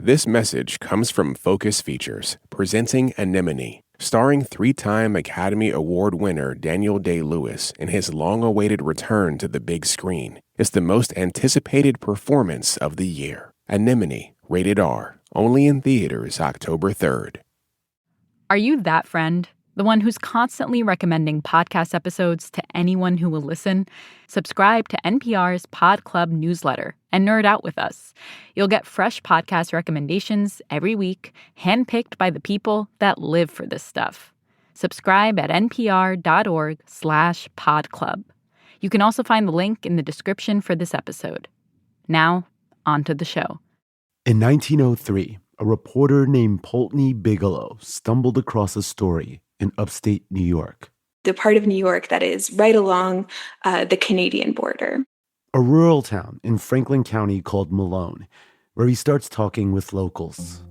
This message comes from Focus Features, presenting Anemone, starring three-time Academy Award winner Daniel Day-Lewis in his long-awaited return to the big screen. It's the most anticipated performance of the year. Anemone, rated R, only in theaters October 3rd. Are you that friend? The one who's constantly recommending podcast episodes to anyone who will listen? Subscribe to NPR's Pod Club newsletter and nerd out with us. You'll get fresh podcast recommendations every week, handpicked by the people that live for this stuff. Subscribe at npr.org/podclub. You can also find the link in the description for this episode. Now, on to the show. In 1903, a reporter named Pulteney Bigelow stumbled across a story in upstate New York. The part of New York that is right along the Canadian border. A rural town in Franklin County called Malone, where he starts talking with locals.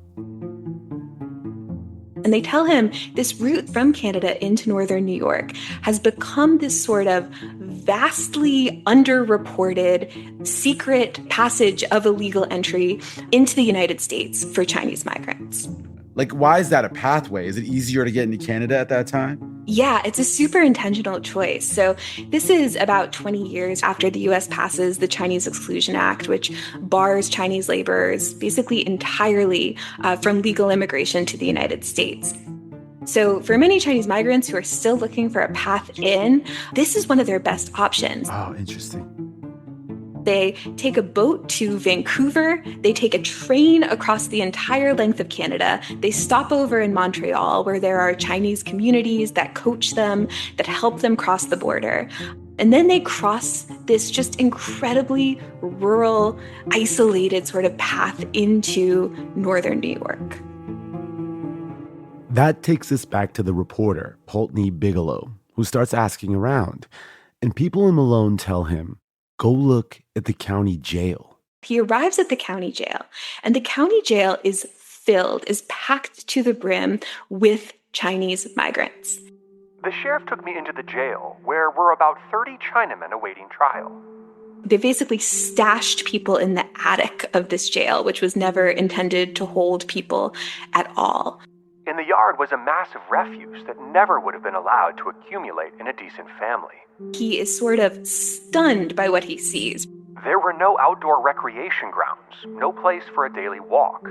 And they tell him this route from Canada into northern New York has become this sort of vastly underreported secret passage of illegal entry into the United States for Chinese migrants. Like, why is that a pathway? Is it easier to get into Canada at that time? Yeah, it's a super intentional choice. So this is about 20 years after the U.S. passes the Chinese Exclusion Act, which bars Chinese laborers basically entirely from legal immigration to the United States. So for many Chinese migrants who are still looking for a path in, this is one of their best options. Oh, interesting. They take a boat to Vancouver. They take a train across the entire length of Canada. They stop over in Montreal, where there are Chinese communities that coach them, that help them cross the border. And then they cross this just incredibly rural, isolated sort of path into northern New York. That takes us back to the reporter, Pulteney Bigelow, who starts asking around. And people in Malone tell him, go look at the county jail. He arrives at the county jail, and the county jail is packed to the brim with Chinese migrants. The sheriff took me into the jail, where were about 30 Chinamen awaiting trial. They basically stashed people in the attic of this jail, which was never intended to hold people at all. In the yard was a massive refuse that never would have been allowed to accumulate in a decent family. He is sort of stunned by what he sees. There were no outdoor recreation grounds, no place for a daily walk.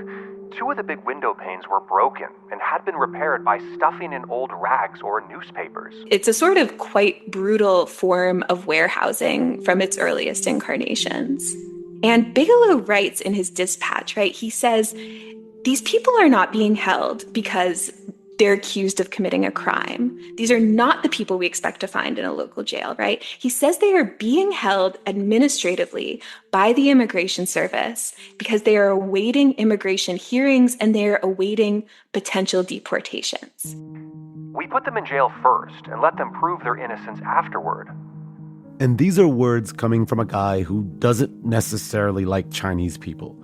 2 of the big window panes were broken and had been repaired by stuffing in old rags or newspapers. It's a sort of quite brutal form of warehousing from its earliest incarnations. And Bigelow writes in his dispatch, right? He says, these people are not being held because they're accused of committing a crime. These are not the people we expect to find in a local jail, right? He says they are being held administratively by the Immigration Service because they are awaiting immigration hearings and they are awaiting potential deportations. We put them in jail first and let them prove their innocence afterward. And these are words coming from a guy who doesn't necessarily like Chinese people.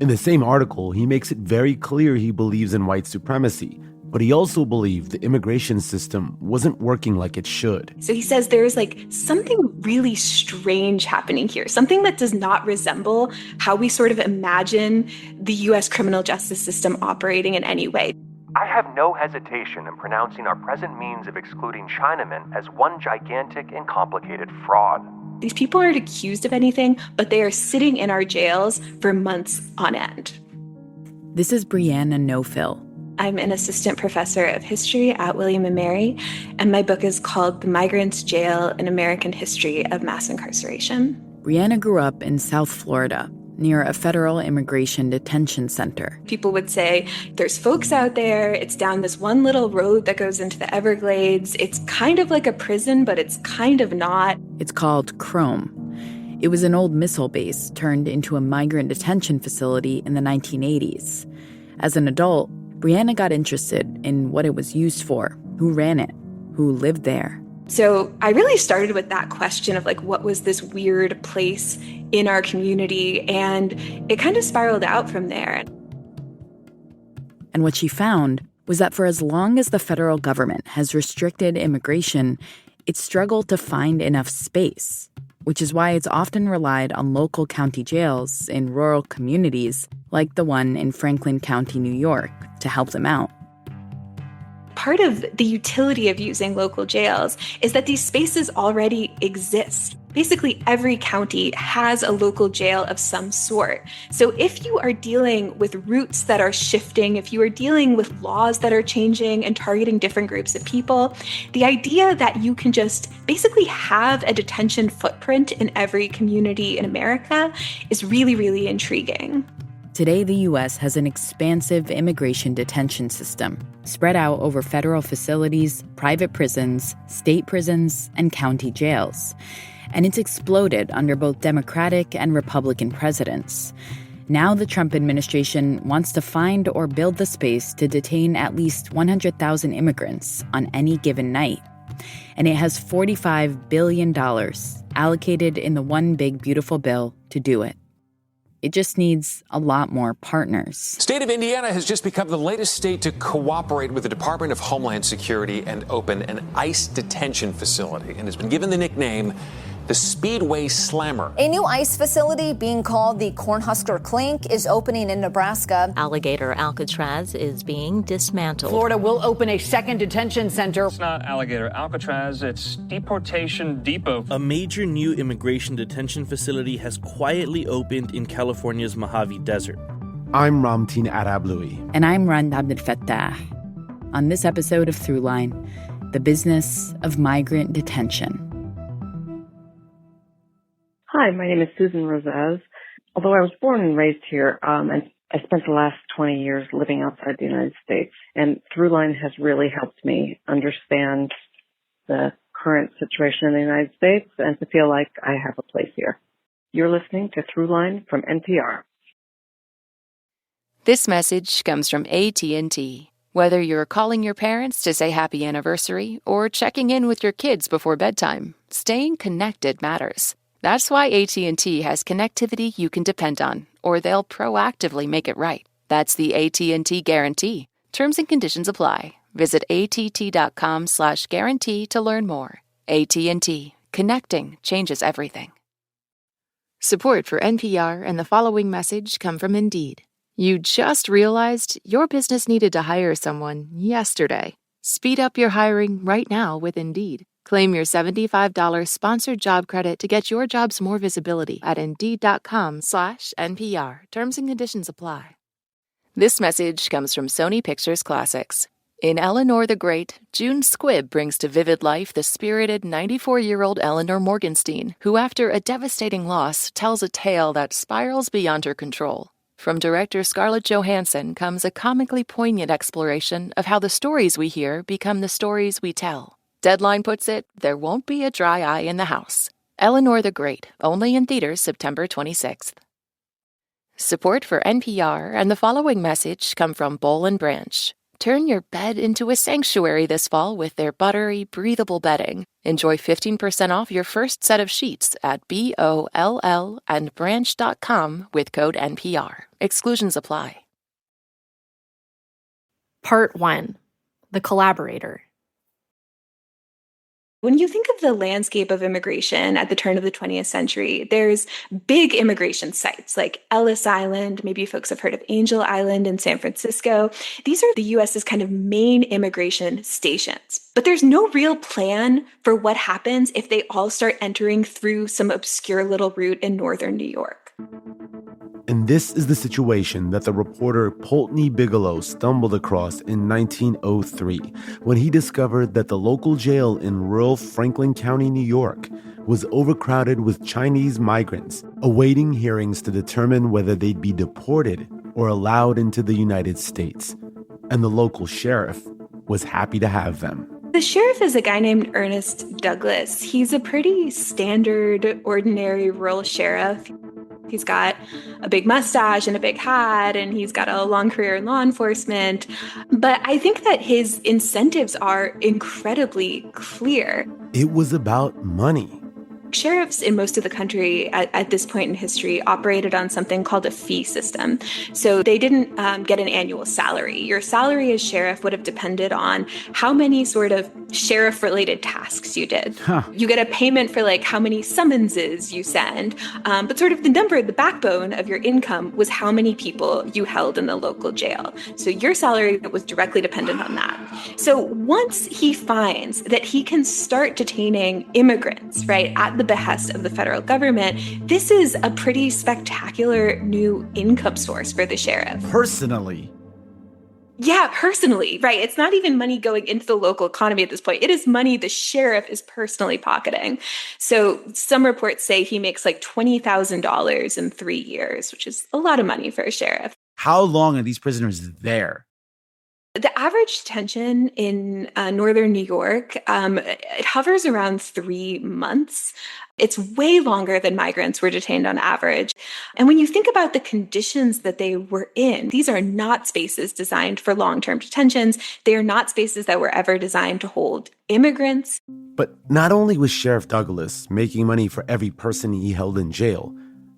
In the same article, he makes it very clear he believes in white supremacy, but he also believed the immigration system wasn't working like it should. So he says there is something really strange happening here, something that does not resemble how we sort of imagine the U.S. criminal justice system operating in any way. I have no hesitation in pronouncing our present means of excluding Chinamen as one gigantic and complicated fraud. These people aren't accused of anything, but they are sitting in our jails for months on end. This is Brianna Nofil. I'm an assistant professor of history at William & Mary, and my book is called The Migrant Jail: An American History of Mass Incarceration. Brianna grew up in South Florida, near a federal immigration detention center. People would say, there's folks out there, it's down this one little road that goes into the Everglades. It's kind of like a prison, but it's kind of not. It's called Chrome. It was an old missile base turned into a migrant detention facility in the 1980s. As an adult, Brianna got interested in what it was used for, who ran it, who lived there. So I really started with that question of what was this weird place in our community? And it kind of spiraled out from there. And what she found was that for as long as the federal government has restricted immigration, it's struggled to find enough space, which is why it's often relied on local county jails in rural communities like the one in Franklin County, New York, to help them out. Part of the utility of using local jails is that these spaces already exist. Basically, every county has a local jail of some sort. So if you are dealing with routes that are shifting, if you are dealing with laws that are changing and targeting different groups of people, the idea that you can just basically have a detention footprint in every community in America is really, really intriguing. Today, the U.S. has an expansive immigration detention system spread out over federal facilities, private prisons, state prisons, and county jails. And it's exploded under both Democratic and Republican presidents. Now the Trump administration wants to find or build the space to detain at least 100,000 immigrants on any given night. And it has $45 billion allocated in the One Big Beautiful Bill to do it. It just needs a lot more partners. State of Indiana has just become the latest state to cooperate with the Department of Homeland Security and open an ICE detention facility and has been given the nickname the Speedway Slammer. A new ICE facility being called the Cornhusker Clink is opening in Nebraska. Alligator Alcatraz is being dismantled. Florida will open a second detention center. It's not Alligator Alcatraz, it's Deportation Depot. A major new immigration detention facility has quietly opened in California's Mojave Desert. I'm Ramtin Arablouei. And I'm Rand Abdelfattah. On this episode of Throughline, the business of migrant detention. Hi, my name is Susan Rosaz. Although I was born and raised here, and I spent the last 20 years living outside the United States, and Throughline has really helped me understand the current situation in the United States and to feel like I have a place here. You're listening to Throughline from NPR. This message comes from AT&T. Whether you're calling your parents to say happy anniversary or checking in with your kids before bedtime, staying connected matters. That's why AT&T has connectivity you can depend on, or they'll proactively make it right. That's the AT&T Guarantee. Terms and conditions apply. Visit att.com/guarantee to learn more. AT&T. Connecting changes everything. Support for NPR and the following message come from Indeed. You just realized your business needed to hire someone yesterday. Speed up your hiring right now with Indeed. Claim your $75 sponsored job credit to get your jobs more visibility at Indeed.com/NPR. Terms and conditions apply. This message comes from Sony Pictures Classics. In Eleanor the Great, June Squibb brings to vivid life the spirited 94-year-old Eleanor Morgenstein, who after a devastating loss tells a tale that spirals beyond her control. From director Scarlett Johansson comes a comically poignant exploration of how the stories we hear become the stories we tell. Deadline puts it, there won't be a dry eye in the house. Eleanor the Great, only in theaters September 26th. Support for NPR and the following message come from Boll & Branch. Turn your bed into a sanctuary this fall with their buttery, breathable bedding. Enjoy 15% off your first set of sheets at BOLL&branch.com with code NPR. Exclusions apply. Part 1. The Collaborator. When you think of the landscape of immigration at the turn of the 20th century, there's big immigration sites like Ellis Island. Maybe folks have heard of Angel Island in San Francisco. These are the U.S.'s kind of main immigration stations. But there's no real plan for what happens if they all start entering through some obscure little route in northern New York. And this is the situation that the reporter Pulteney Bigelow stumbled across in 1903 when he discovered that the local jail in rural Franklin County, New York, was overcrowded with Chinese migrants awaiting hearings to determine whether they'd be deported or allowed into the United States. And the local sheriff was happy to have them. The sheriff is a guy named Ernest Douglas. He's a pretty standard, ordinary rural sheriff. He's got a big mustache and a big hat, and he's got a long career in law enforcement. But I think that his incentives are incredibly clear. It was about money. Sheriffs in most of the country at this point in history operated on something called a fee system. So they didn't get an annual salary. Your salary as sheriff would have depended on how many sort of sheriff-related tasks you did. You get a payment for like how many summonses you send, but sort of the backbone of your income was how many people you held in the local jail. So your salary was directly dependent on that. So once he finds that he can start detaining immigrants, right, at the behest of the federal government, this is a pretty spectacular new income source for the sheriff. Personally. Yeah, personally, right. It's not even money going into the local economy at this point. It is money the sheriff is personally pocketing. So some reports say he makes like $20,000 in 3 years, which is a lot of money for a sheriff. How long are these prisoners there? The average detention in northern New York, it hovers around 3 months. It's way longer than migrants were detained on average. And when you think about the conditions that they were in, these are not spaces designed for long-term detentions. They are not spaces that were ever designed to hold immigrants. But not only was Sheriff Douglas making money for every person he held in jail,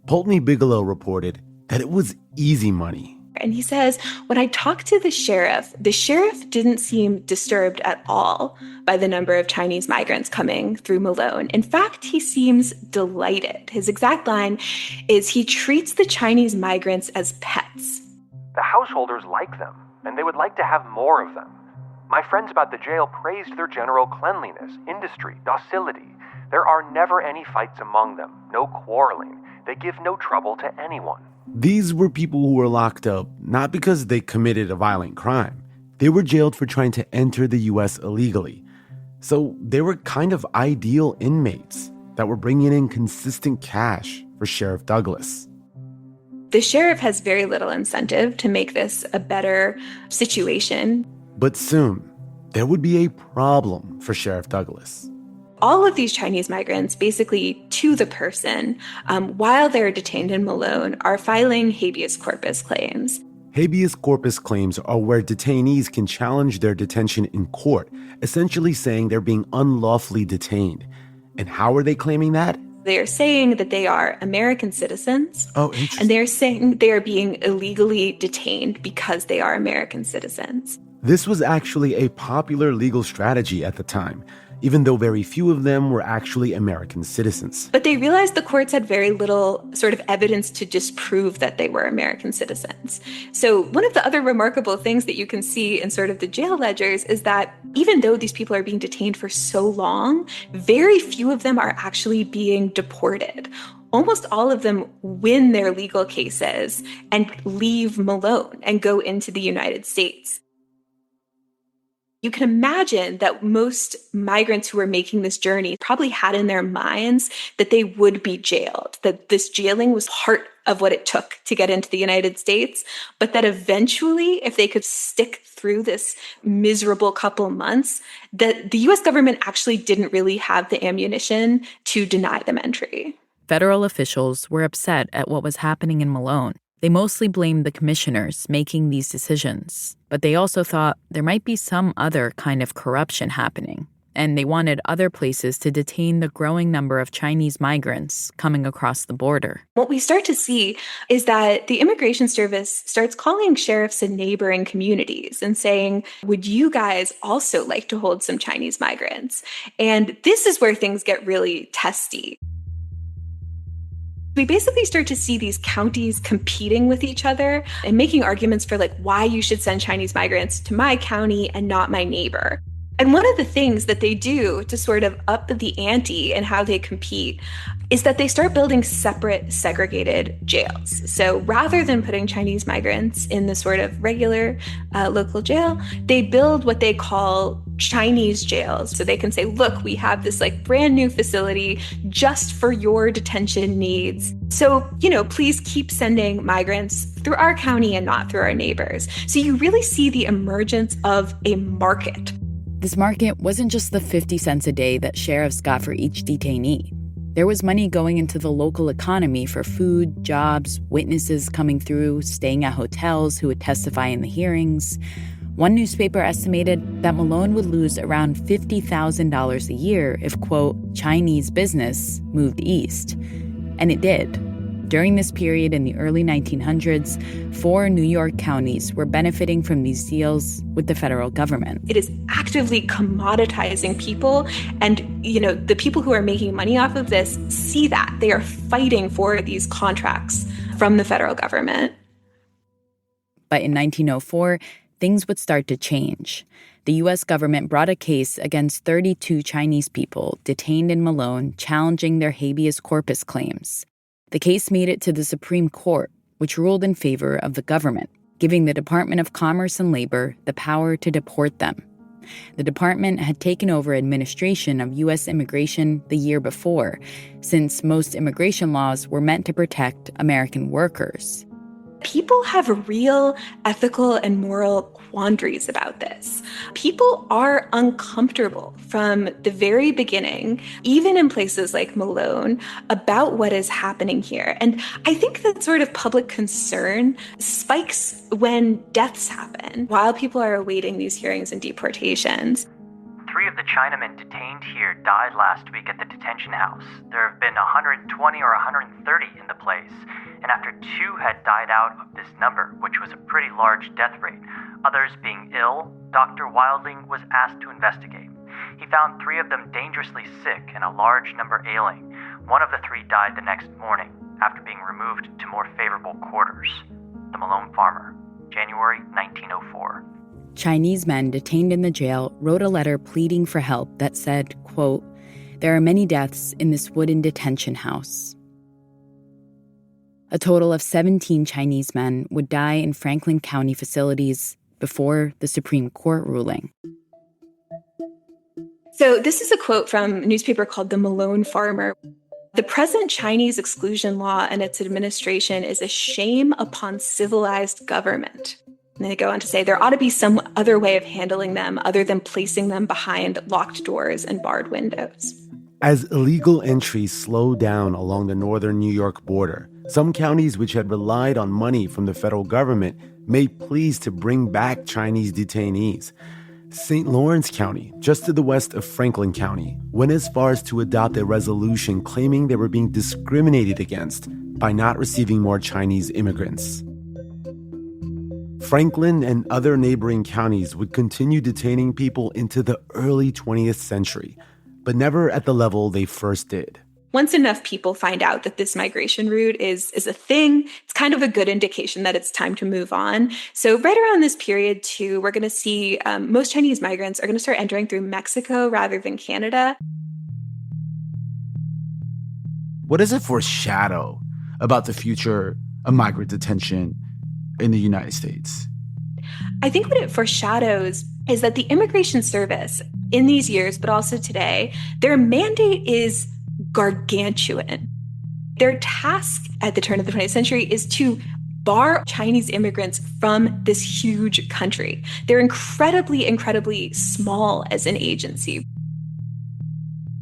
Pulteney Bigelow reported that it was easy money. And he says, when I talked to the sheriff didn't seem disturbed at all by the number of Chinese migrants coming through Malone. In fact, he seems delighted. His exact line is he treats the Chinese migrants as pets. The householders like them, and they would like to have more of them. My friends about the jail praised their general cleanliness, industry, docility. There are never any fights among them, no quarreling. They give no trouble to anyone. These were people who were locked up not because they committed a violent crime. They were jailed for trying to enter the U.S. illegally. So they were kind of ideal inmates that were bringing in consistent cash for Sheriff Douglas. The sheriff has very little incentive to make this a better situation. But soon, there would be a problem for Sheriff Douglas. All of these Chinese migrants, basically to the person, while they're detained in Malone, are filing habeas corpus claims. Habeas corpus claims are where detainees can challenge their detention in court, essentially saying they're being unlawfully detained. And how are they claiming that? They are saying that they are American citizens. Oh, interesting. And they're saying they are being illegally detained because they are American citizens. This was actually a popular legal strategy at the time, even though very few of them were actually American citizens. But they realized the courts had very little sort of evidence to disprove that they were American citizens. So one of the other remarkable things that you can see in sort of the jail ledgers is that even though these people are being detained for so long, very few of them are actually being deported. Almost all of them win their legal cases and leave Malone and go into the United States. You can imagine that most migrants who were making this journey probably had in their minds that they would be jailed, that this jailing was part of what it took to get into the United States, but that eventually, if they could stick through this miserable couple months, that the U.S. government actually didn't really have the ammunition to deny them entry. Federal officials were upset at what was happening in Malone. They mostly blamed the commissioners making these decisions, but they also thought there might be some other kind of corruption happening, and they wanted other places to detain the growing number of Chinese migrants coming across the border. What we start to see is that the Immigration Service starts calling sheriffs in neighboring communities and saying, would you guys also like to hold some Chinese migrants? And this is where things get really testy. We basically start to see these counties competing with each other and making arguments for like why you should send Chinese migrants to my county and not my neighbor. And one of the things that they do to sort of up the ante and how they compete is that they start building separate segregated jails. So rather than putting Chinese migrants in the sort of regular local jail, they build what they call Chinese jails. So they can say, look, we have this like brand new facility just for your detention needs. So, please keep sending migrants through our county and not through our neighbors. So you really see the emergence of a market. This market wasn't just the 50 cents a day that sheriffs got for each detainee. There was money going into the local economy for food, jobs, witnesses coming through, staying at hotels who would testify in the hearings. One newspaper estimated that Malone would lose around $50,000 a year if, quote, Chinese business moved east. And it did. During this period in the early 1900s, 4 New York counties were benefiting from these deals with the federal government. It is actively commoditizing people. And, the people who are making money off of this see that. They are fighting for these contracts from the federal government. But in 1904, things would start to change. The U.S. government brought a case against 32 Chinese people detained in Malone, challenging their habeas corpus claims. The case made it to the Supreme Court, which ruled in favor of the government, giving the Department of Commerce and Labor the power to deport them. The department had taken over administration of U.S. immigration the year before, since most immigration laws were meant to protect American workers. People have real ethical and moral quandaries about this. People are uncomfortable from the very beginning, even in places like Malone, about what is happening here. And I think that sort of public concern spikes when deaths happen while people are awaiting these hearings and deportations. 3 of the Chinamen detained here died last week at the detention house. There have been 120 or 130 in the place. And after 2 had died out of this number, which was a pretty large death rate, others being ill, Dr. Wilding was asked to investigate. He found 3 of them dangerously sick and a large number ailing. 1 of the 3 died the next morning after being removed to more favorable quarters. The Malone Farmer, January 1904. Chinese men detained in the jail wrote a letter pleading for help that said, quote, "There are many deaths in this wooden detention house." A total of 17 Chinese men would die in Franklin County facilities before the Supreme Court ruling. So this is a quote from a newspaper called The Malone Farmer. "The present Chinese exclusion law and its administration is a shame upon civilized government." And they go on to say there ought to be some other way of handling them other than placing them behind locked doors and barred windows. As illegal entry slowed down along the northern New York border, some counties which had relied on money from the federal government made pleas to bring back Chinese detainees. St. Lawrence County, just to the west of Franklin County, went as far as to adopt a resolution claiming they were being discriminated against by not receiving more Chinese immigrants. Franklin and other neighboring counties would continue detaining people into the early 20th century, but never at the level they first did. Once enough people find out that this migration route is a thing, it's kind of a good indication that it's time to move on. So right around this period, too, we're going to see most Chinese migrants are going to start entering through Mexico rather than Canada. What does it foreshadow about the future of migrant detention in the United States? I think what it foreshadows is that the Immigration Service in these years, but also today, their mandate is gargantuan. Their task at the turn of the 20th century is to bar Chinese immigrants from this huge country. They're incredibly, incredibly small as an agency.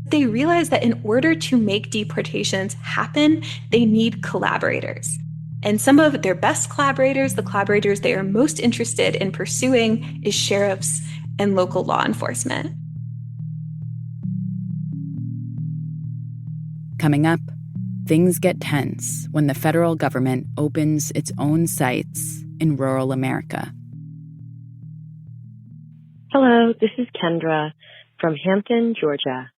They realize that in order to make deportations happen, they need collaborators. And some of their best collaborators, the collaborators they are most interested in pursuing, is sheriffs and local law enforcement. Coming up, things get tense when the federal government opens its own sites in rural America. Hello, this is Kendra from Hampton, Georgia,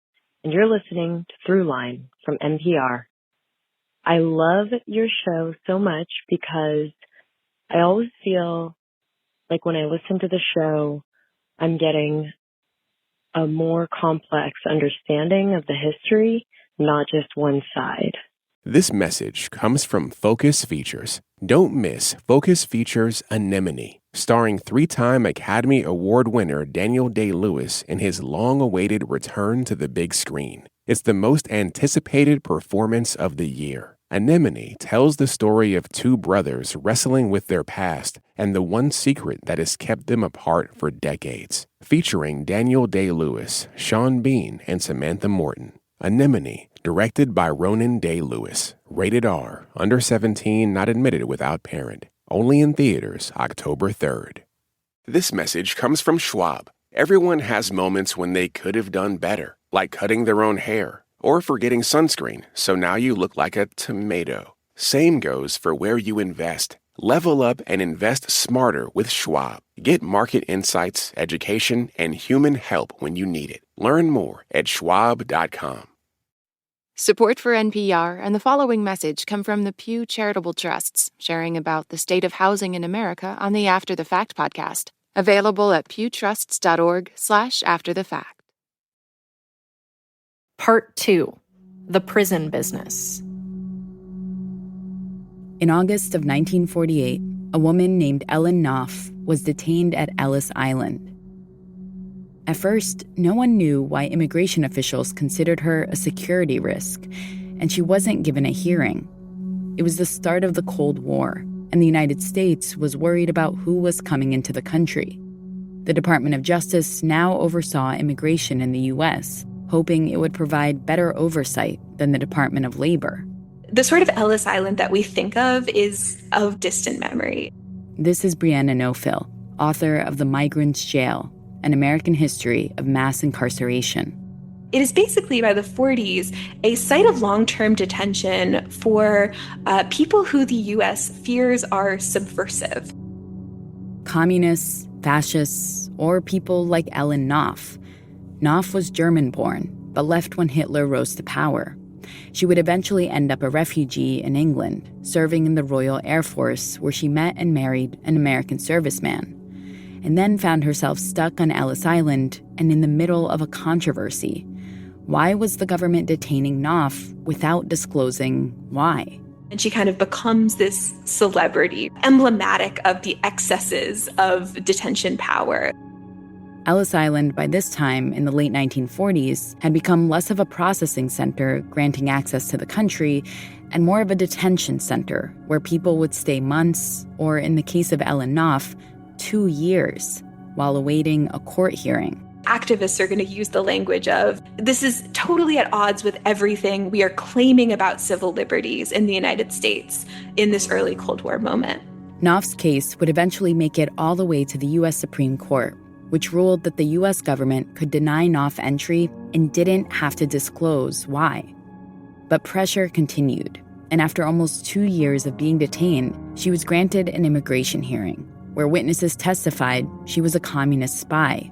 and you're listening to Throughline from NPR. I love your show so much because I always feel like when I listen to the show, I'm getting a more complex understanding of the history, not just one side. This message comes from Focus Features. Don't miss Focus Features Anemone, starring 3-time Academy Award winner Daniel Day-Lewis in his long-awaited return to the big screen. It's the most anticipated performance of the year. Anemone tells the story of 2 brothers wrestling with their past and the one secret that has kept them apart for decades. Featuring Daniel Day-Lewis, Sean Bean, and Samantha Morton. Anemone, directed by Ronan Day-Lewis. Rated R, under 17, not admitted without parent. Only in theaters October 3rd. This message comes from Schwab. Everyone has moments when they could have done better, like cutting their own hair or forgetting sunscreen, so now you look like a tomato. Same goes for where you invest. Level up and invest smarter with Schwab. Get market insights, education, and human help when you need it. Learn more at schwab.com. Support for NPR and the following message come from the Pew Charitable Trusts, sharing about the state of housing in America on the After the Fact podcast. Available at pewtrusts.org/afterthefact. Part 2. The Prison Business. In August of 1948, a woman named Ellen Knoff was detained at Ellis Island. At first, no one knew why immigration officials considered her a security risk, and she wasn't given a hearing. It was the start of the Cold War, and the United States was worried about who was coming into the country. The Department of Justice now oversaw immigration in the U.S., hoping it would provide better oversight than the Department of Labor. The sort of Ellis Island that we think of is of distant memory. This is Brianna Nofil, author of The Migrant's Jail, An American History of Mass Incarceration. It is basically, by the 40s, a site of long-term detention for people who the U.S. fears are subversive. Communists, fascists, or people like Ellen Knoff. Knoff was German-born, but left when Hitler rose to power. She would eventually end up a refugee in England, serving in the Royal Air Force, where she met and married an American serviceman, and then found herself stuck on Ellis Island and in the middle of a controversy. Why was the government detaining Knoff without disclosing why? And she kind of becomes this celebrity, emblematic of the excesses of detention power. Ellis Island, by this time in the late 1940s, had become less of a processing center granting access to the country and more of a detention center where people would stay months, or in the case of Ellen Knoff, 2 years, while awaiting a court hearing. Activists are going to use the language of, this is totally at odds with everything we are claiming about civil liberties in the United States in this early Cold War moment. Knoff's case would eventually make it all the way to the U.S. Supreme Court, which ruled that the U.S. government could deny Knoff entry and didn't have to disclose why. But pressure continued, and after almost 2 years of being detained, she was granted an immigration hearing, where witnesses testified she was a communist spy.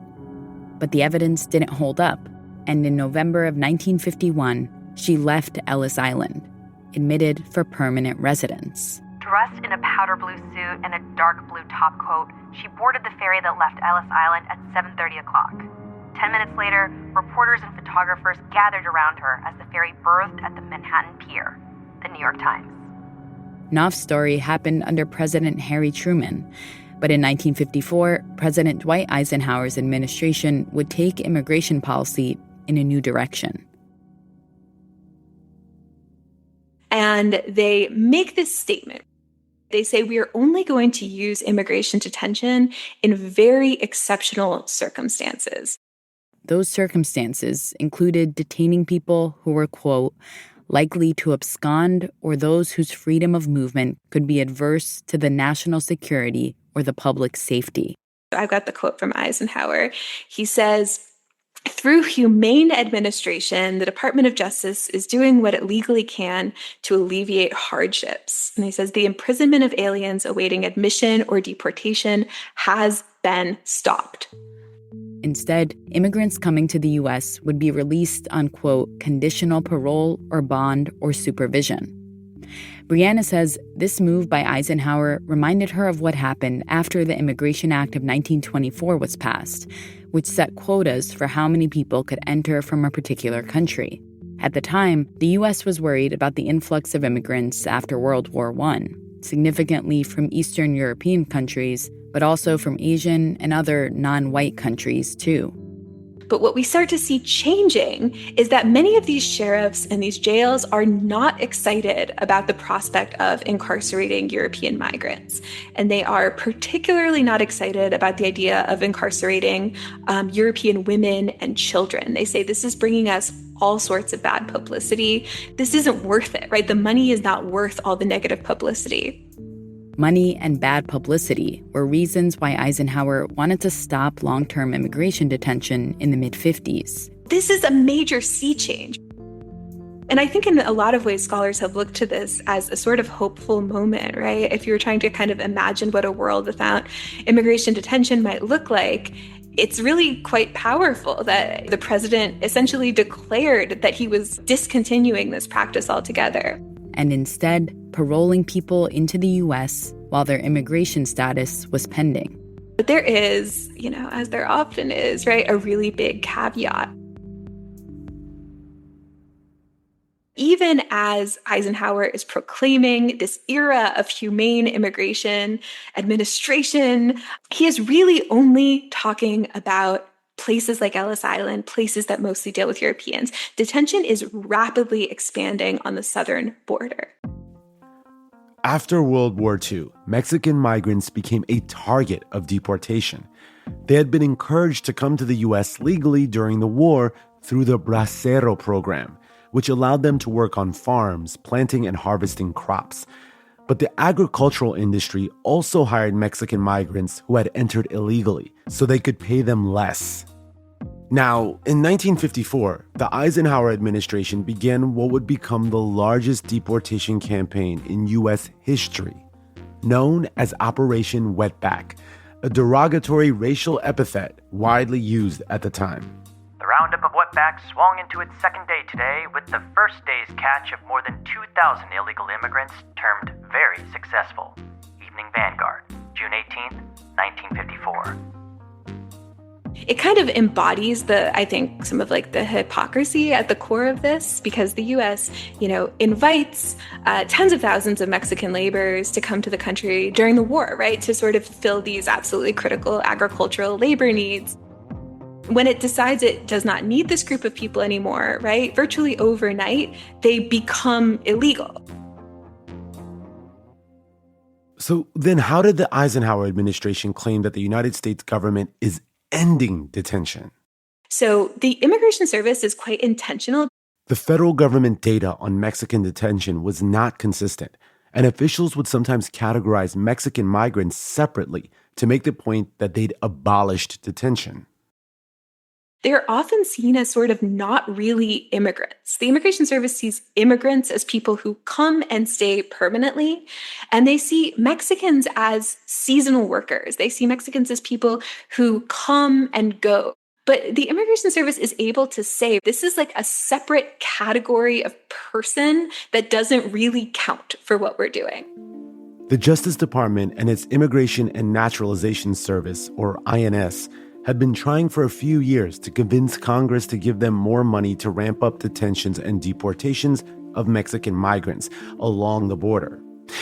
But the evidence didn't hold up, and in November of 1951, she left Ellis Island, admitted for permanent residence. Dressed in a powder blue suit and a dark blue topcoat, she boarded the ferry that left Ellis Island at 7:30 o'clock. 10 minutes later, reporters and photographers gathered around her as the ferry berthed at the Manhattan Pier. The New York Times. Knoff's story happened under President Harry Truman, but in 1954, President Dwight Eisenhower's administration would take immigration policy in a new direction. And they make this statement. They say, we are only going to use immigration detention in very exceptional circumstances. Those circumstances included detaining people who were, quote, likely to abscond or those whose freedom of movement could be adverse to the national security or the public safety. I've got the quote from Eisenhower. He says, through humane administration, the Department of Justice is doing what it legally can to alleviate hardships. And he says the imprisonment of aliens awaiting admission or deportation has been stopped. Instead, immigrants coming to the U.S. would be released on, quote, conditional parole or bond or supervision. Brianna says this move by Eisenhower reminded her of what happened after the Immigration Act of 1924 was passed, which set quotas for how many people could enter from a particular country. At the time, the U.S. was worried about the influx of immigrants after World War I, significantly from Eastern European countries, but also from Asian and other non-white countries, too. But what we start to see changing is that many of these sheriffs and these jails are not excited about the prospect of incarcerating European migrants. And they are particularly not excited about the idea of incarcerating European women and children. They say this is bringing us all sorts of bad publicity. This isn't worth it, right? The money is not worth all the negative publicity. Money and bad publicity were reasons why Eisenhower wanted to stop long-term immigration detention in the mid-50s. This is a major sea change. And I think in a lot of ways, scholars have looked to this as a sort of hopeful moment, right? If you were trying to kind of imagine what a world without immigration detention might look like, it's really quite powerful that the president essentially declared that he was discontinuing this practice altogether. And instead, paroling people into the U.S. while their immigration status was pending. But there is, as there often is, right, a really big caveat. Even as Eisenhower is proclaiming this era of humane immigration administration, he is really only talking about places like Ellis Island, places that mostly deal with Europeans. Detention is rapidly expanding on the southern border. After World War II, Mexican migrants became a target of deportation. They had been encouraged to come to the U.S. legally during the war through the Bracero program, which allowed them to work on farms, planting and harvesting crops. But the agricultural industry also hired Mexican migrants who had entered illegally, so they could pay them less. Now, in 1954, the Eisenhower administration began what would become the largest deportation campaign in U.S. history, known as Operation Wetback, a derogatory racial epithet widely used at the time. The roundup of wetbacks swung into its second day today with the first day's catch of more than 2,000 illegal immigrants termed very successful. Evening Vanguard, June 18th, 1954. It kind of embodies some of the hypocrisy at the core of this, because the U.S., invites tens of thousands of Mexican laborers to come to the country during the war, right, to sort of fill these absolutely critical agricultural labor needs. When it decides it does not need this group of people anymore, right, virtually overnight, they become illegal. So then how did the Eisenhower administration claim that the United States government is ending detention? So the Immigration Service is quite intentional. The federal government data on Mexican detention was not consistent, and officials would sometimes categorize Mexican migrants separately to make the point that they'd abolished detention. They're often seen as sort of not really immigrants. The Immigration Service sees immigrants as people who come and stay permanently, and they see Mexicans as seasonal workers. They see Mexicans as people who come and go. But the Immigration Service is able to say this is like a separate category of person that doesn't really count for what we're doing. The Justice Department and its Immigration and Naturalization Service, or INS, had been trying for a few years to convince Congress to give them more money to ramp up detentions and deportations of Mexican migrants along the border.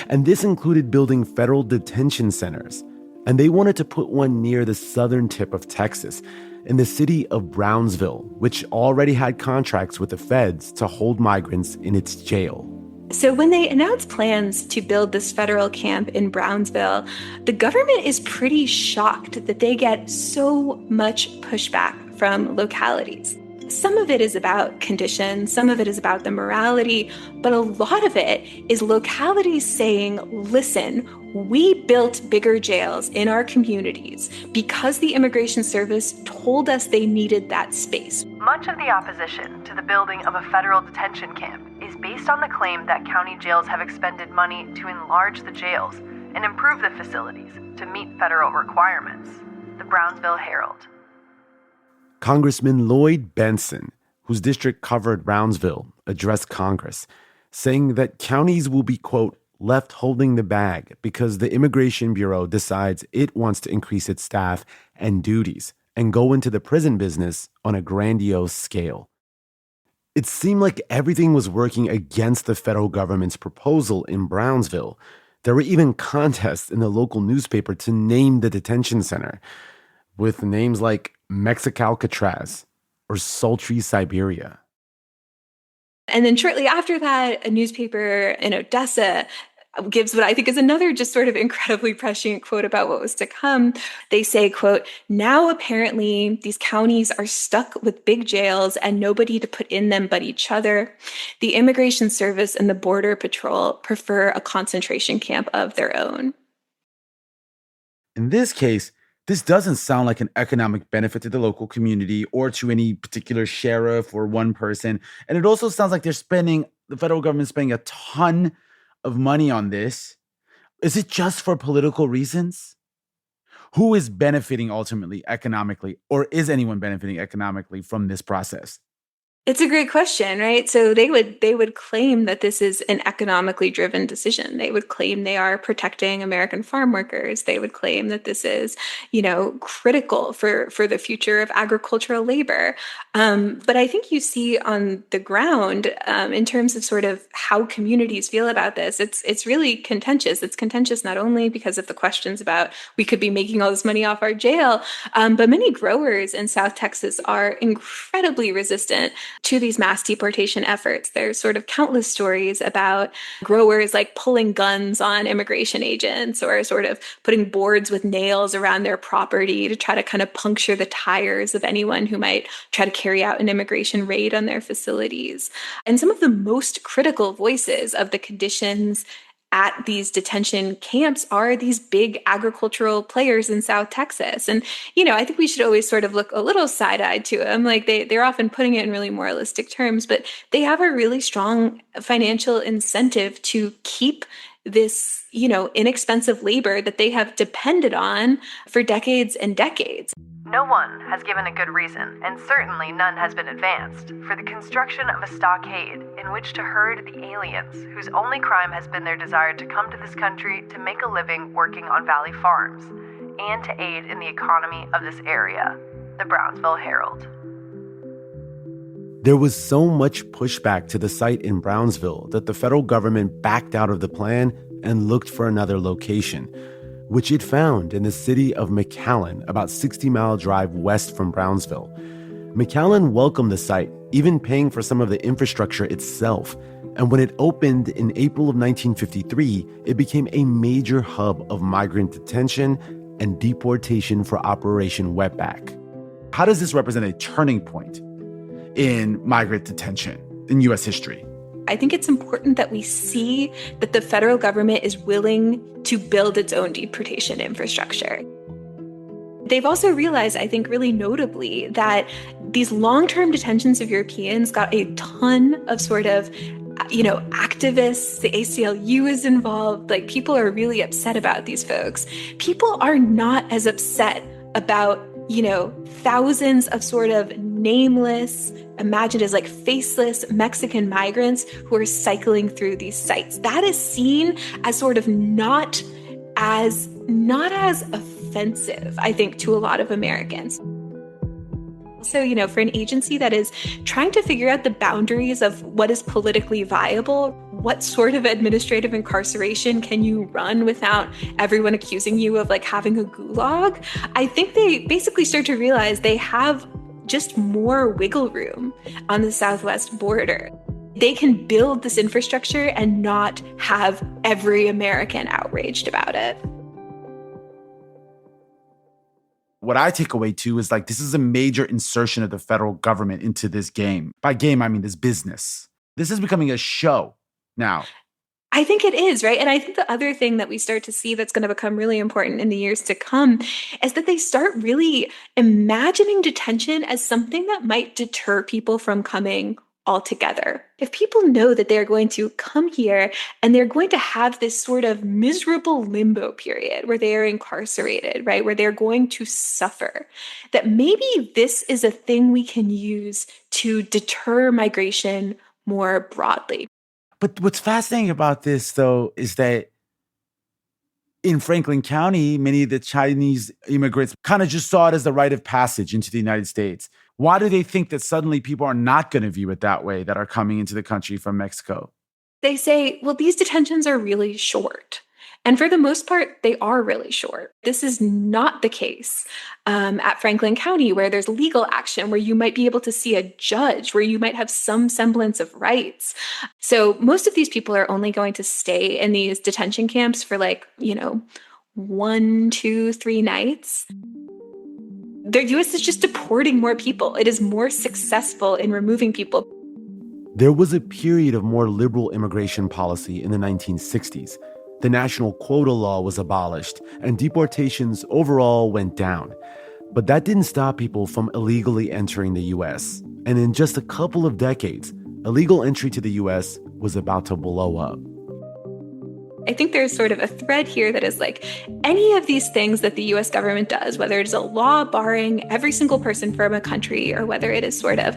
And this included building federal detention centers. And they wanted to put one near the southern tip of Texas, in the city of Brownsville, which already had contracts with the feds to hold migrants in its jail. So when they announced plans to build this federal camp in Brownsville, the government is pretty shocked that they get so much pushback from localities. Some of it is about conditions, some of it is about the morality, but a lot of it is localities saying, listen, we built bigger jails in our communities because the Immigration Service told us they needed that space. Much of the opposition to the building of a federal detention camp is based on the claim that county jails have expended money to enlarge the jails and improve the facilities to meet federal requirements. The Brownsville Herald. Congressman Lloyd Benson, whose district covered Brownsville, addressed Congress, saying that counties will be, quote, left holding the bag because the Immigration Bureau decides it wants to increase its staff and duties and go into the prison business on a grandiose scale. It seemed like everything was working against the federal government's proposal in Brownsville. There were even contests in the local newspaper to name the detention center, with names like Mexicalcatraz or Sultry Siberia. And then shortly after that, a newspaper in Odessa gives what I think is another just sort of incredibly prescient quote about what was to come. They say, quote, now apparently these counties are stuck with big jails and nobody to put in them but each other. The Immigration Service and the Border Patrol prefer a concentration camp of their own. In this case, this doesn't sound like an economic benefit to the local community or to any particular sheriff or one person. And it also sounds like the federal government spending a ton of money on this. Is it just for political reasons? Who is benefiting ultimately economically, or is anyone benefiting economically from this process? It's a great question, right? So they would claim that this is an economically driven decision. They would claim they are protecting American farm workers. They would claim that this is, critical for the future of agricultural labor. But I think you see on the ground, in terms of sort of how communities feel about this, it's really contentious. It's contentious not only because of the questions about we could be making all this money off our jail, but many growers in South Texas are incredibly resistant to these mass deportation efforts. There's sort of countless stories about growers like pulling guns on immigration agents or sort of putting boards with nails around their property to try to kind of puncture the tires of anyone who might try to carry out an immigration raid on their facilities. And some of the most critical voices of the conditions at these detention camps are these big agricultural players in South Texas. And, I think we should always sort of look a little side-eyed to them. Like they're often putting it in really moralistic terms, but they have a really strong financial incentive to keep this, inexpensive labor that they have depended on for decades and decades. No one has given a good reason, and certainly none has been advanced, for the construction of a stockade in which to herd the aliens whose only crime has been their desire to come to this country to make a living working on valley farms and to aid in the economy of this area. The Brownsville Herald. There was so much pushback to the site in Brownsville that the federal government backed out of the plan and looked for another location, which it found in the city of McAllen, about 60-mile drive west from Brownsville. McAllen welcomed the site, even paying for some of the infrastructure itself. And when it opened in April of 1953, it became a major hub of migrant detention and deportation for Operation Wetback. How does this represent a turning point in migrant detention in U.S. history? I think it's important that we see that the federal government is willing to build its own deportation infrastructure. They've also realized, I think really notably, that these long-term detentions of Europeans got a ton of sort of, activists. The ACLU is involved. Like, people are really upset about these folks. People are not as upset about thousands of sort of nameless, imagined as like faceless Mexican migrants who are cycling through these sites. That is seen as sort of not as offensive, I think, to a lot of Americans. So, for an agency that is trying to figure out the boundaries of what is politically viable, what sort of administrative incarceration can you run without everyone accusing you of like having a gulag, I think they basically start to realize they have just more wiggle room on the southwest border. They can build this infrastructure and not have every American outraged about it. What I take away, too, is like this is a major insertion of the federal government into this game. By game, I mean this business. This is becoming a show now. I think it is, right? And I think the other thing that we start to see that's going to become really important in the years to come is that they start really imagining detention as something that might deter people from coming altogether. If people know that they're going to come here and they're going to have this sort of miserable limbo period where they are incarcerated, right, where they're going to suffer, that maybe this is a thing we can use to deter migration more broadly. But what's fascinating about this, though, is that in Franklin County, many of the Chinese immigrants kind of just saw it as the rite of passage into the United States. Why do they think that suddenly people are not going to view it that way that are coming into the country from Mexico? They say, well, these detentions are really short. And for the most part, they are really short. This is not the case at Franklin County, where there's legal action, where you might be able to see a judge, where you might have some semblance of rights. So most of these people are only going to stay in these detention camps for 1, 2, 3 nights. The U.S. is just deporting more people. It is more successful in removing people. There was a period of more liberal immigration policy in the 1960s. The national quota law was abolished, and deportations overall went down. But that didn't stop people from illegally entering the U.S. And in just a couple of decades, illegal entry to the U.S. was about to blow up. I think there's sort of a thread here that is like any of these things that the US government does, whether it's a law barring every single person from a country or whether it is sort of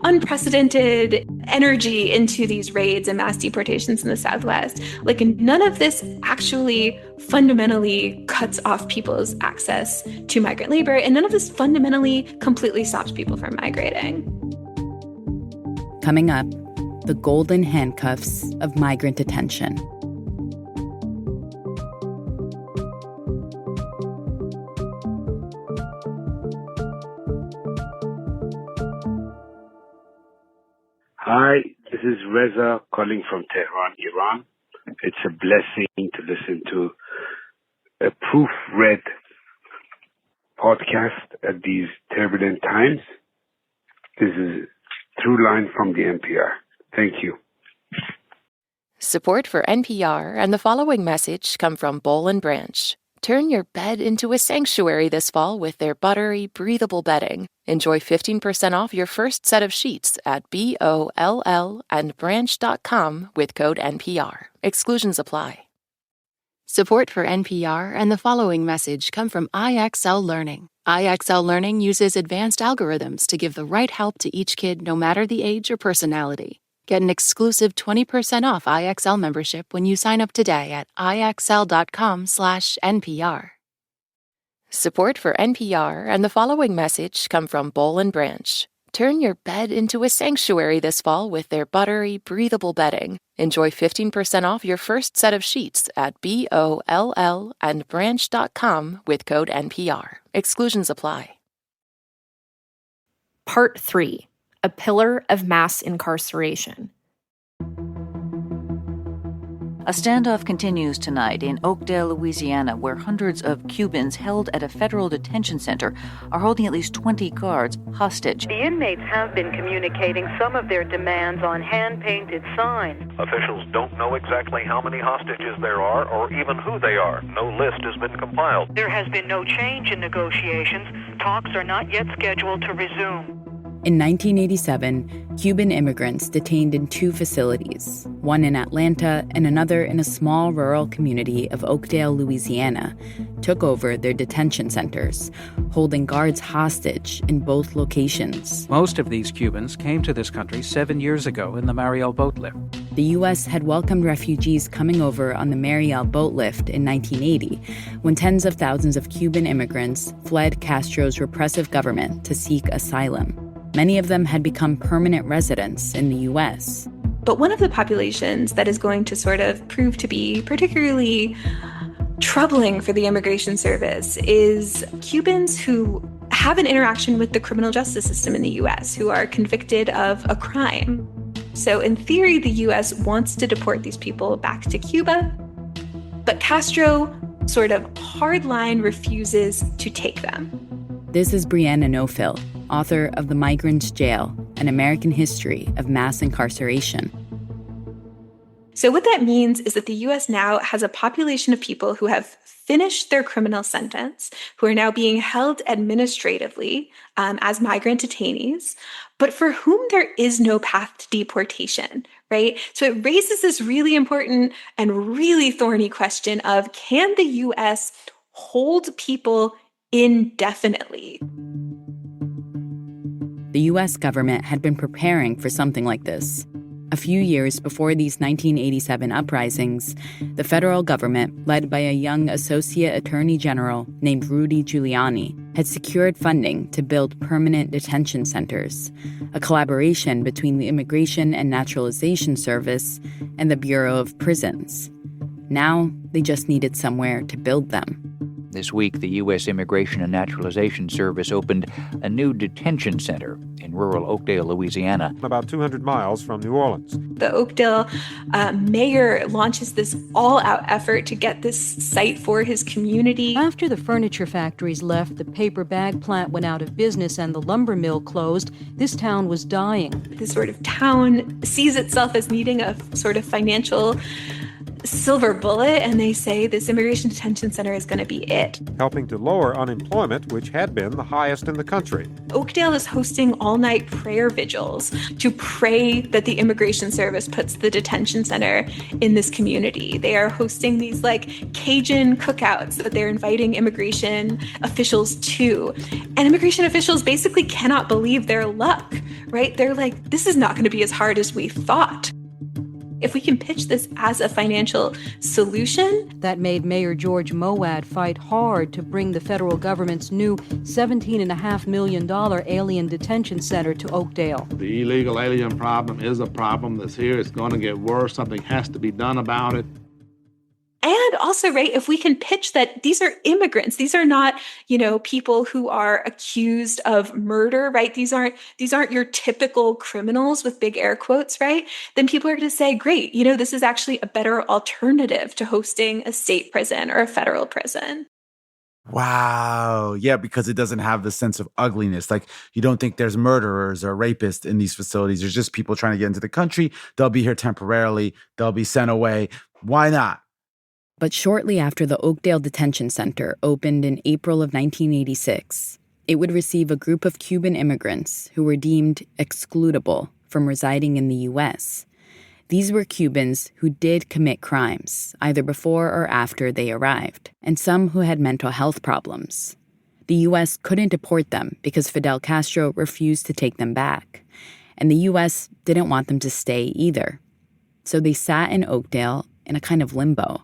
unprecedented energy into these raids and mass deportations in the Southwest, like none of this actually fundamentally cuts off people's access to migrant labor, and none of this fundamentally completely stops people from migrating. Coming up, the golden handcuffs of migrant detention. Hi, this is Reza calling from Tehran, Iran. It's a blessing to listen to a proofread podcast at these turbulent times. This is Throughline from the NPR. Thank you. Support for NPR and the following message come from Boll & Branch. Turn your bed into a sanctuary this fall with their buttery, breathable bedding. Enjoy 15% off your first set of sheets at BOLLandbranch.com with code NPR. Exclusions apply. Support for NPR and the following message come from IXL Learning. IXL Learning uses advanced algorithms to give the right help to each kid no matter the age or personality. Get an exclusive 20% off IXL membership when you sign up today at IXL.com/NPR. Support for NPR and the following message come from Boll & Branch. Turn your bed into a sanctuary this fall with their buttery, breathable bedding. Enjoy 15% off your first set of sheets at BOLLandbranch.com with code NPR. Exclusions apply. Part 3. A pillar of mass incarceration. A standoff continues tonight in Oakdale, Louisiana, where hundreds of Cubans held at a federal detention center are holding at least 20 guards hostage. The inmates have been communicating some of their demands on hand-painted signs. Officials don't know exactly how many hostages there are or even who they are. No list has been compiled. There has been no change in negotiations. Talks are not yet scheduled to resume. In 1987, Cuban immigrants detained in 2 facilities, one in Atlanta and another in a small rural community of Oakdale, Louisiana, took over their detention centers, holding guards hostage in both locations. Most of these Cubans came to this country 7 years ago in the Mariel boat lift. The U.S. had welcomed refugees coming over on the Mariel boat lift in 1980, when tens of thousands of Cuban immigrants fled Castro's repressive government to seek asylum. Many of them had become permanent residents in the U.S. But one of the populations that is going to sort of prove to be particularly troubling for the Immigration Service is Cubans who have an interaction with the criminal justice system in the U.S., who are convicted of a crime. So in theory, the U.S. wants to deport these people back to Cuba, but Castro sort of hardline refuses to take them. This is Brianna Nofil, author of The Migrant's Jail, An American History of Mass Incarceration. So what that means is that the U.S. now has a population of people who have finished their criminal sentence, who are now being held administratively as migrant detainees, but for whom there is no path to deportation, right? So it raises this really important and really thorny question of, can the U.S. hold people indefinitely? The U.S. government had been preparing for something like this. A few years before these 1987 uprisings, the federal government, led by a young associate attorney general named Rudy Giuliani, had secured funding to build permanent detention centers, a collaboration between the Immigration and Naturalization Service and the Bureau of Prisons. Now, they just needed somewhere to build them. This week, the U.S. Immigration and Naturalization Service opened a new detention center in rural Oakdale, Louisiana. About 200 miles from New Orleans. The Oakdale mayor launches this all-out effort to get this site for his community. After the furniture factories left, the paper bag plant went out of business, and the lumber mill closed, this town was dying. This sort of town sees itself as needing a sort of financial silver bullet, and they say this immigration detention center is going to be it. Helping to lower unemployment, which had been the highest in the country. Oakdale is hosting all-night prayer vigils to pray that the Immigration Service puts the detention center in this community. They are hosting these Cajun cookouts that they're inviting immigration officials to. And immigration officials basically cannot believe their luck, right? They're like, this is not going to be as hard as we thought. If we can pitch this as a financial solution. That made Mayor George Moad fight hard to bring the federal government's new $17.5 million alien detention center to Oakdale. The illegal alien problem is a problem that's here. It's going to get worse. Something has to be done about it. And also, right, if we can pitch that these are immigrants, these are not, people who are accused of murder, right? These aren't your typical criminals with big air quotes, right? Then people are going to say, great, this is actually a better alternative to hosting a state prison or a federal prison. Wow. Yeah, because it doesn't have the sense of ugliness. Like, you don't think there's murderers or rapists in these facilities. There's just people trying to get into the country. They'll be here temporarily. They'll be sent away. Why not? But shortly after the Oakdale Detention Center opened in April of 1986, it would receive a group of Cuban immigrants who were deemed excludable from residing in the U.S. These were Cubans who did commit crimes, either before or after they arrived, and some who had mental health problems. The U.S. couldn't deport them because Fidel Castro refused to take them back, and the U.S. didn't want them to stay either. So they sat in Oakdale in a kind of limbo.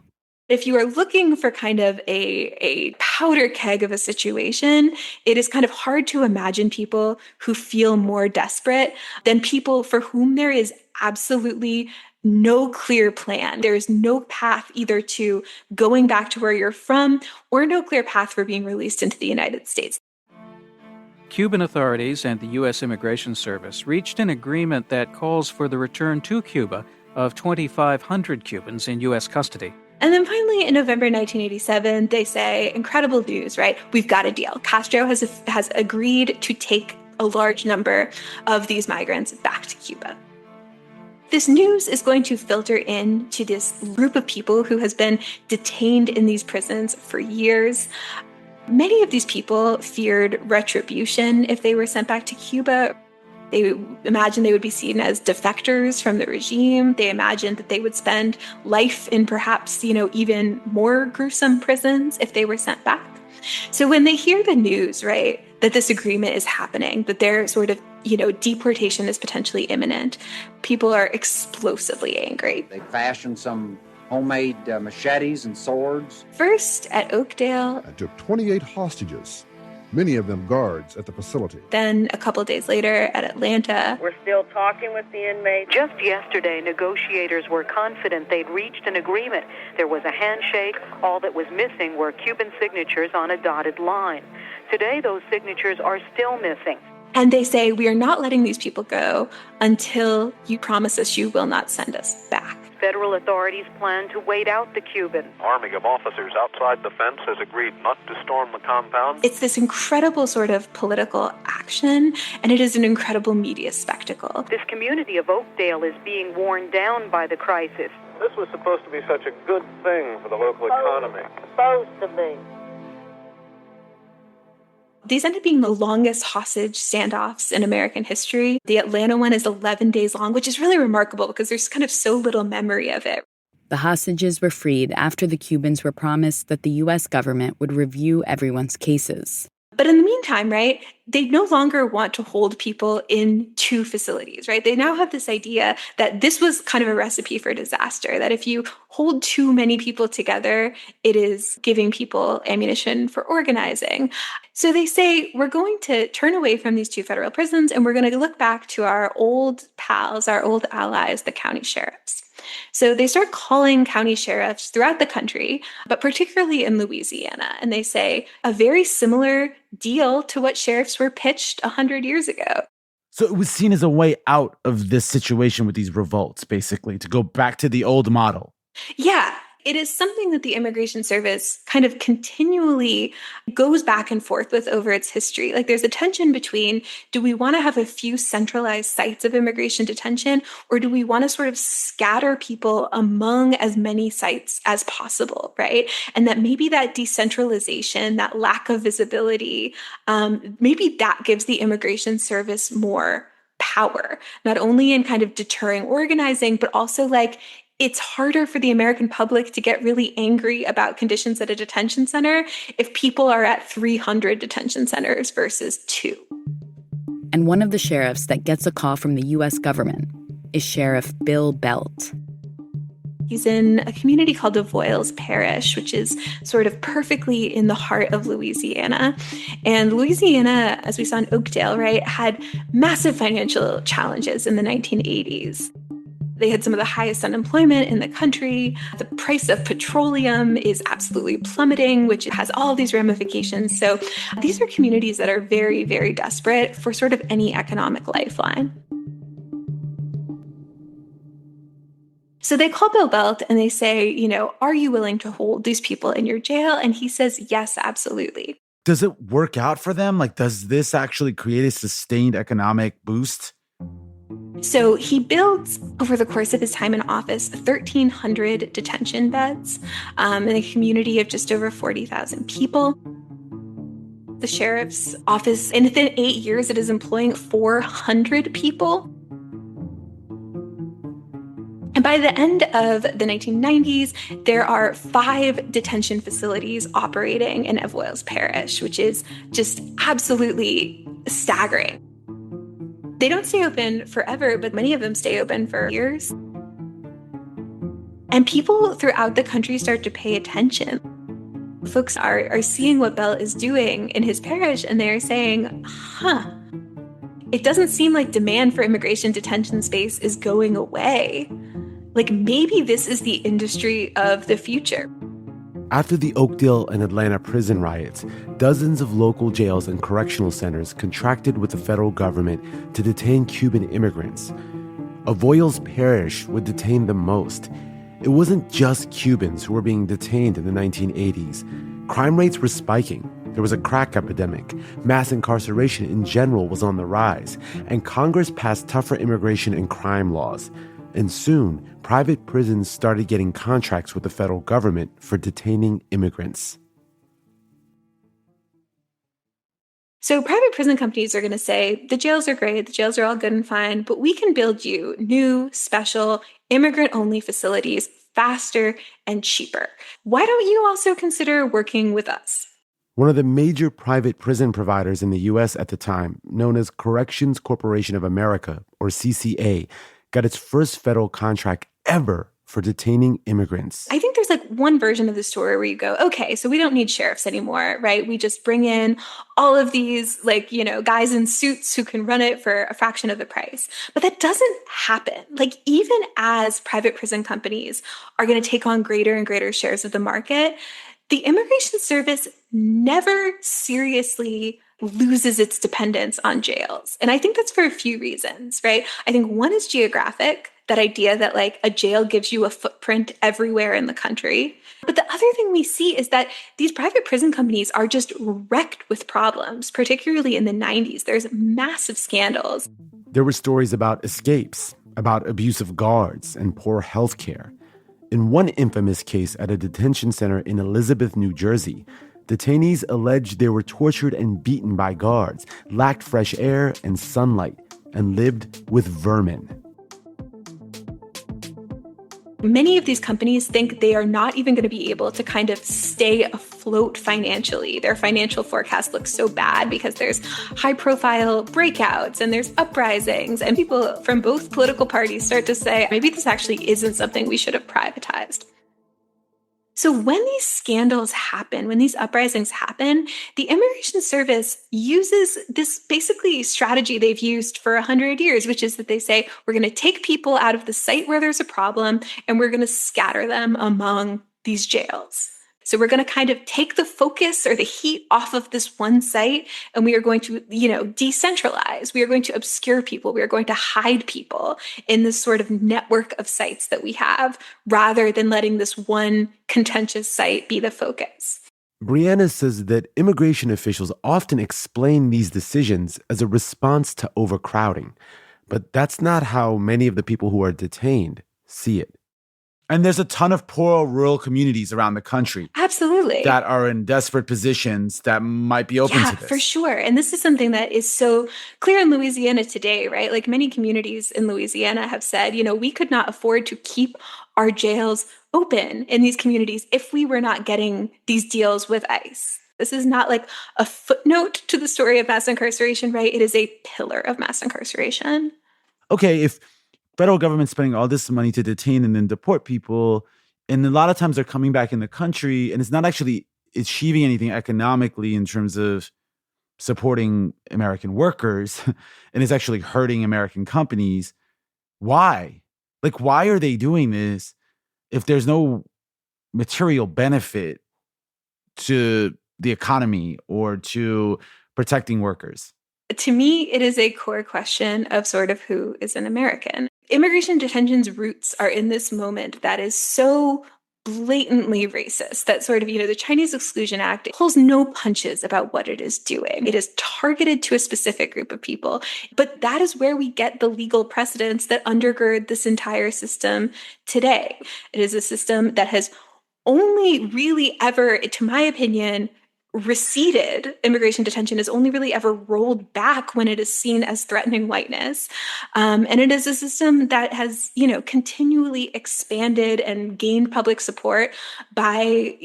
If you are looking for kind of a powder keg of a situation, it is kind of hard to imagine people who feel more desperate than people for whom there is absolutely no clear plan. There is no path either to going back to where you're from or no clear path for being released into the United States. Cuban authorities and the U.S. Immigration Service reached an agreement that calls for the return to Cuba of 2,500 Cubans in U.S. custody. And then finally, in November 1987, they say, incredible news, right? We've got a deal. Castro has agreed to take a large number of these migrants back to Cuba. This news is going to filter in to this group of people who has been detained in these prisons for years. Many of these people feared retribution if they were sent back to Cuba. They imagined they would be seen as defectors from the regime. They imagined that they would spend life in perhaps, even more gruesome prisons if they were sent back. So when they hear the news, right, that this agreement is happening, that their sort of, deportation is potentially imminent, people are explosively angry. They fashioned some homemade machetes and swords. First at Oakdale. I took 28 hostages, many of them guards at the facility. Then a couple of days later at Atlanta. We're still talking with the inmates. Just yesterday, negotiators were confident they'd reached an agreement. There was a handshake. All that was missing were Cuban signatures on a dotted line. Today, those signatures are still missing. And they say, we are not letting these people go until you promise us you will not send us back. Federal authorities plan to wait out the Cubans. Army of officers outside the fence has agreed not to storm the compound. It's this incredible sort of political action, and it is an incredible media spectacle. This community of Oakdale is being worn down by the crisis. This was supposed to be such a good thing for the local economy. Supposed to be. These end up being the longest hostage standoffs in American history. The Atlanta one is 11 days long, which is really remarkable because there's kind of so little memory of it. The hostages were freed after the Cubans were promised that the U.S. government would review everyone's cases. But in the meantime, right, they no longer want to hold people in two facilities, right? They now have this idea that this was kind of a recipe for disaster, that if you hold too many people together, it is giving people ammunition for organizing. So they say, we're going to turn away from these two federal prisons and we're going to look back to our old pals, our old allies, the county sheriffs. So they start calling county sheriffs throughout the country, but particularly in Louisiana. And they say a very similar deal to what sheriffs were pitched 100 years ago. So it was seen as a way out of this situation with these revolts, basically, to go back to the old model. Yeah. It is something that the Immigration Service kind of continually goes back and forth with over its history. Like there's a tension between, do we want to have a few centralized sites of immigration detention, or do we want to sort of scatter people among as many sites as possible, right? And that maybe that decentralization, that lack of visibility, maybe that gives the Immigration Service more power, not only in kind of deterring organizing, but also like it's harder for the American public to get really angry about conditions at a detention center if people are at 300 detention centers versus 2. And one of the sheriffs that gets a call from the U.S. government is Sheriff Bill Belt. He's in a community called Avoyelles Parish, which is sort of perfectly in the heart of Louisiana. And Louisiana, as we saw in Oakdale, right, had massive financial challenges in the 1980s. They had some of the highest unemployment in the country. The price of petroleum is absolutely plummeting, which has all these ramifications. So these are communities that are very, very desperate for sort of any economic lifeline. So they call Bill Belt and they say, you know, are you willing to hold these people in your jail? And he says, yes, absolutely. Does it work out for them? Like, does this actually create a sustained economic boost? So he builds, over the course of his time in office, 1,300 detention beds in a community of just over 40,000 people. The sheriff's office, and within 8 years, it is employing 400 people. And by the end of the 1990s, there are 5 detention facilities operating in Avoyelles Parish, which is just absolutely staggering. They don't stay open forever, but many of them stay open for years. And people throughout the country start to pay attention. Folks are seeing what Bell is doing in his parish, and they're saying, it doesn't seem like demand for immigration detention space is going away. Like maybe this is the industry of the future. After the Oakdale and Atlanta prison riots, dozens of local jails and correctional centers contracted with the federal government to detain Cuban immigrants. Avoyelles Parish would detain the most. It wasn't just Cubans who were being detained in the 1980s. Crime rates were spiking. There was a crack epidemic. Mass incarceration in general was on the rise. And Congress passed tougher immigration and crime laws. And soon, private prisons started getting contracts with the federal government for detaining immigrants. So private prison companies are going to say, the jails are great, the jails are all good and fine, but we can build you new, special, immigrant-only facilities faster and cheaper. Why don't you also consider working with us? One of the major private prison providers in the U.S. at the time, known as Corrections Corporation of America, or CCA, got its first federal contract ever for detaining immigrants. I think there's like one version of the story where you go, okay, so we don't need sheriffs anymore, right? We just bring in all of these guys in suits who can run it for a fraction of the price. But that doesn't happen. Like even as private prison companies are going to take on greater and greater shares of the market, the Immigration Service never seriously loses its dependence on jails. And I think that's for a few reasons, right? I think one is geographic, that idea that like a jail gives you a footprint everywhere in the country. But the other thing we see is that these private prison companies are just wrecked with problems, particularly in the 90s. There's massive scandals. There were stories about escapes, about abusive guards, and poor health care. In one infamous case at a detention center in Elizabeth, New Jersey, detainees alleged they were tortured and beaten by guards, lacked fresh air and sunlight, and lived with vermin. Many of these companies think they are not even going to be able to kind of stay afloat financially. Their financial forecast looks so bad because there's high-profile breakouts and there's uprisings, and people from both political parties start to say, maybe this actually isn't something we should have privatized. So when these scandals happen, when these uprisings happen, the Immigration Service uses this basically strategy they've used for 100 years, which is that they say, we're going to take people out of the site where there's a problem and we're going to scatter them among these jails. So we're going to kind of take the focus or the heat off of this one site, and we are going to, decentralize. We are going to obscure people. We are going to hide people in this sort of network of sites that we have, rather than letting this one contentious site be the focus. Brianna says that immigration officials often explain these decisions as a response to overcrowding, but that's not how many of the people who are detained see it. And there's a ton of poor rural communities around the country. Absolutely. That are in desperate positions that might be open to this. For sure. And this is something that is so clear in Louisiana today, right? Like many communities in Louisiana have said, we could not afford to keep our jails open in these communities if we were not getting these deals with ICE. This is not like a footnote to the story of mass incarceration, right? It is a pillar of mass incarceration. Okay, if federal government spending all this money to detain and then deport people, and a lot of times they're coming back in the country, and it's not actually achieving anything economically in terms of supporting American workers, and it's actually hurting American companies. Why? Like, why are they doing this if there's no material benefit to the economy or to protecting workers? To me, it is a core question of sort of who is an American. Immigration detention's roots are in this moment that is so blatantly racist that sort of, the Chinese Exclusion Act pulls no punches about what it is doing. It is targeted to a specific group of people. But that is where we get the legal precedents that undergird this entire system today. It is a system that has only really ever, to my opinion, receded. Immigration detention is only really ever rolled back when it is seen as threatening whiteness. And it is a system that has, continually expanded and gained public support by,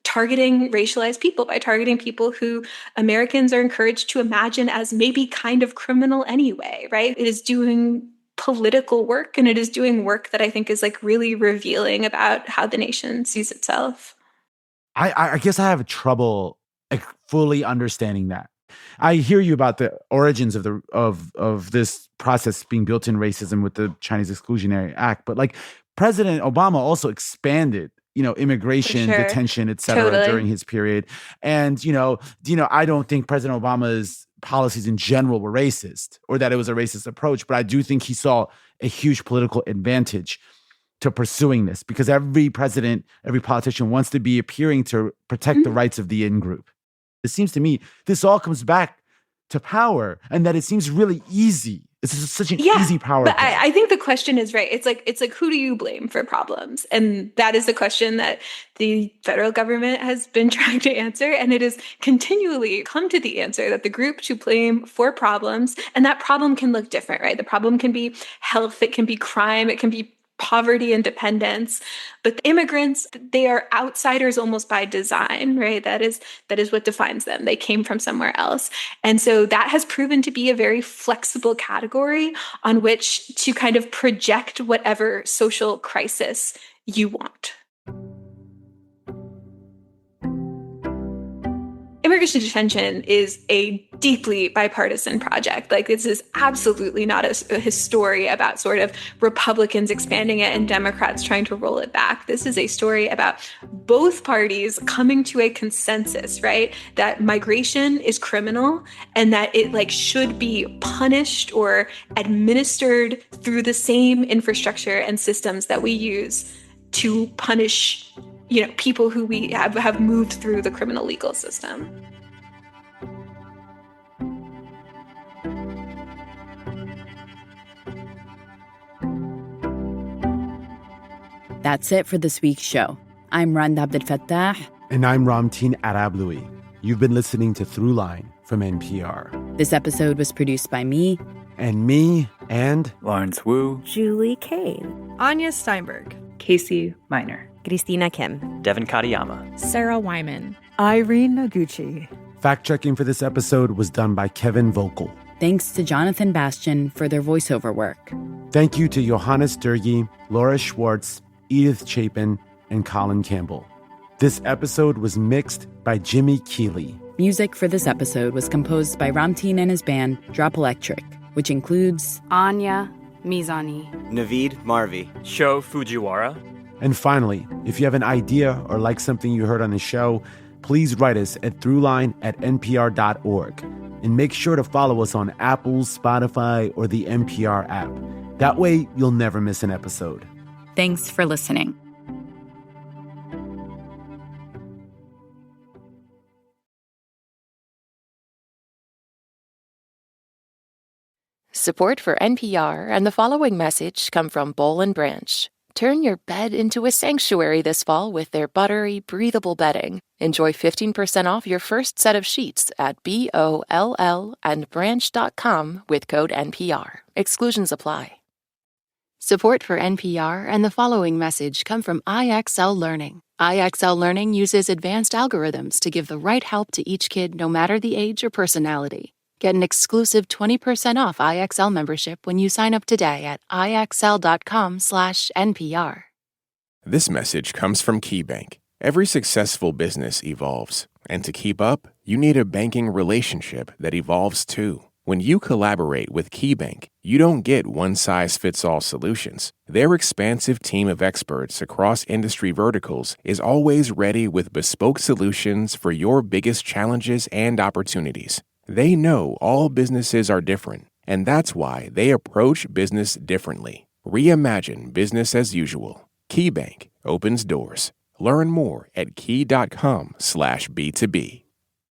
targeting racialized people, by targeting people who Americans are encouraged to imagine as maybe kind of criminal anyway, right? It is doing political work, and it is doing work that I think is like really revealing about how the nation sees itself. I guess I have trouble fully understanding that. I hear you about the origins of this process being built in racism with the Chinese Exclusionary Act, but like President Obama also expanded, immigration, detention, et cetera, during his period. And, I don't think President Obama's policies in general were racist or that it was a racist approach, but I do think he saw a huge political advantage to pursuing this because every president, every politician wants to be appearing to protect the rights of the in-group. It seems to me this all comes back to power and that it seems really easy. It's just such an easy power. But I think the question is right. It's like, who do you blame for problems? And that is the question that the federal government has been trying to answer. And it has continually come to the answer that the group to blame for problems, and that problem can look different, right? The problem can be health, it can be crime, it can be poverty and dependence. But immigrants, they are outsiders almost by design, right? That is what defines them. They came from somewhere else. And so that has proven to be a very flexible category on which to kind of project whatever social crisis you want. Immigration detention is a deeply bipartisan project. Like, this is absolutely not a story about sort of Republicans expanding it and Democrats trying to roll it back. This is a story about both parties coming to a consensus, right? That migration is criminal and that it should be punished or administered through the same infrastructure and systems that we use to punish people who we have moved through the criminal legal system. That's it for this week's show. I'm Randa Abdelfattah. And I'm Ramteen Arablouei. You've been listening to Throughline from NPR. This episode was produced by me. And me, and Lawrence Wu, Julie Kane, Anya Steinberg, Casey Miner, Christina Kim, Devin Katayama, Sarah Wyman, Irene Noguchi. Fact-checking for this episode was done by Kevin Vogel. Thanks to Jonathan Bastian for their voiceover work. Thank you to Johannes Durgi, Laura Schwartz, Edith Chapin, and Colin Campbell. This episode was mixed by Jimmy Keeley. Music for this episode was composed by Ramteen and his band, Drop Electric, which includes Anya Mizani, Naveed Marvi, Sho Fujiwara, And finally, if you have an idea or like something you heard on the show, please write us at throughline@npr.org. And make sure to follow us on Apple, Spotify, or the NPR app. That way, you'll never miss an episode. Thanks for listening. Support for NPR and the following message come from Boll & Branch. Turn your bed into a sanctuary this fall with their buttery, breathable bedding. Enjoy 15% off your first set of sheets at BOLLandbranch.com with code NPR. Exclusions apply. Support for NPR and the following message come from IXL Learning. IXL Learning uses advanced algorithms to give the right help to each kid no matter the age or personality. Get an exclusive 20% off IXL membership when you sign up today at IXL.com/NPR. This message comes from KeyBank. Every successful business evolves, and to keep up, you need a banking relationship that evolves too. When you collaborate with KeyBank, you don't get one-size-fits-all solutions. Their expansive team of experts across industry verticals is always ready with bespoke solutions for your biggest challenges and opportunities. They know all businesses are different, and that's why they approach business differently. Reimagine business as usual. KeyBank opens doors. Learn more at key.com/B2B.